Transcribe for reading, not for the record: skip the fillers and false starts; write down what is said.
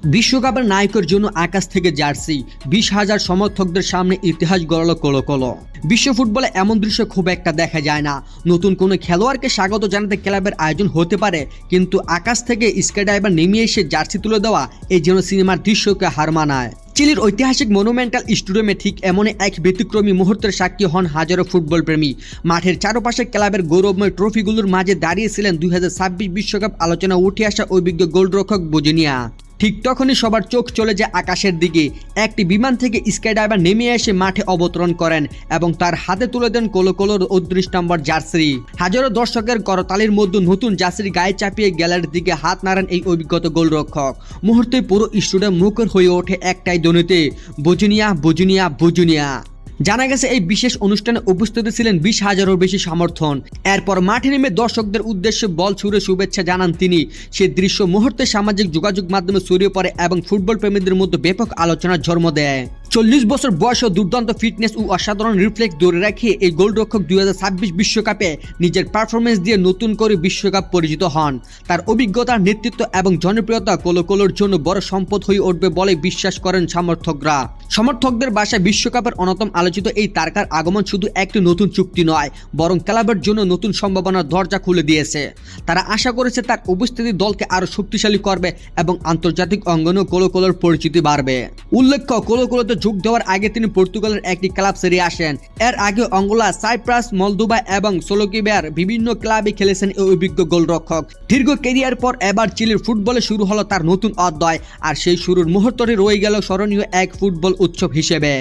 বিশ্বকাপের নায়কের জন্য আকাশ থেকে জার্সি, 20,000 সমর্থকদের সামনে ইতিহাস গড়ল কলো কলো। বিশ্ব ফুটবলে এমন দৃশ্য খুব একটা দেখা যায় না। নতুন কোনো খেলোয়াড়কে স্বাগত জানাতে ক্লাবের আয়োজন হতে পারে, কিন্তু আকাশ থেকে স্কাইডাইভার নেমে এসে জার্সি তুলে দেওয়া এই যেন সিনেমার দৃশ্যকে হার মানায়। চিলির ঐতিহাসিক মনুমেন্টাল স্টেডিয়ামে ঠিক এমনই এক ব্যতিক্রমী মুহূর্তের সাক্ষী হন হাজারো ফুটবল প্রেমী। মাঠের চারপাশে ক্লাবের গৌরবময় ট্রফিগুলোর মাঝে দাঁড়িয়েছিলেন 2026 বিশ্বকাপ আলোচনা উঠে আসা অভিজ্ঞ গোলরক্ষক বোজিনিয়া। ঠিক তখনই সবার চোখ চলে যায় আকাশের দিকে। একটি বিমান থেকে স্কাইডাইভার নেমে এসে মাঠে অবতরণ করেন এবং তার হাতে তুলে দেন কোলো কোলোর 29 নম্বর জার্সি। হাজারো দর্শকের করতালির মধ্যে নতুন জার্সির গায়ে চাপিয়ে গ্যালারির দিকে হাত নাড়েন এই অভিজ্ঞতা গোলরক্ষক। মুহূর্তে পুরো স্টেডিয়াম মুখর হয়ে ওঠে একটাই ধ্বনিতে, বোজিনিয়া বোজিনিয়া বোজিনিয়া। জানা গেছে এই বিশেষ অনুষ্ঠানে উপস্থিত ছিলেন 20,000-এরও বেশি সমর্থন। এরপর মাঠে নেমে দর্শকদের উদ্দেশ্যে বল ছুড়ে শুভেচ্ছা জানান তিনি। সেই দৃশ্য মুহূর্তে সামাজিক যোগাযোগ মাধ্যমে ছড়িয়ে পড়ে এবং ফুটবল প্রেমীদের মধ্যে ব্যাপক আলোচনার জন্ম দেয়। 40 বছর বয়স ও দুর্দান্ত ফিটনেস ও অসাধারণ রিফ্লেক্স ধরে রেখে এই গোলরক্ষক 2026 বিশ্বকাপে নিজের পারফরমেন্স দিয়ে নতুন করে বিশ্বকাপ পরিচিত হন। তার অভিজ্ঞতা, নেতৃত্ব এবং জনপ্রিয়তা কোলো কোলোর জন্য বড় সম্পদ হয়ে উঠবে বলে বিশ্বাস করেন সমর্থকরা। সমর্থকদের বাসায় বিশ্বকাপের অন্যতম আলোচিত এই তারকার আগমন শুধু একটি নতুন চুক্তি নয়, বরং ক্লাবের জন্য নতুন সম্ভাবনার দরজা খুলে দিয়েছে। তারা আশা করেছে তার উপস্থিতি দলকে আরও শক্তিশালী করবে এবং আন্তর্জাতিক অঙ্গনেও কোলো কোলোর পরিচিতি বাড়বে। উল্লেখ্য, কোলো কোলোতে যোগ দেওয়ার আগে তিনি পর্তুগালের একটি ক্লাব ছেড়ে আসেন। এর আগে অঙ্গোলা, সাইপ্রাস, মলদোভা এবং স্লোভাকিয়ার বিভিন্ন ক্লাবে খেলেছেন এই অভিজ্ঞ গোলরক্ষক। দীর্ঘ ক্যারিয়ার পর এবার চিলির ফুটবলে শুরু হলো তার নতুন অধ্যায়, আর সেই শুরুর মুহূর্তটি রয়ে গেল স্মরণীয় এক ফুটবল উৎসব হিসেবে।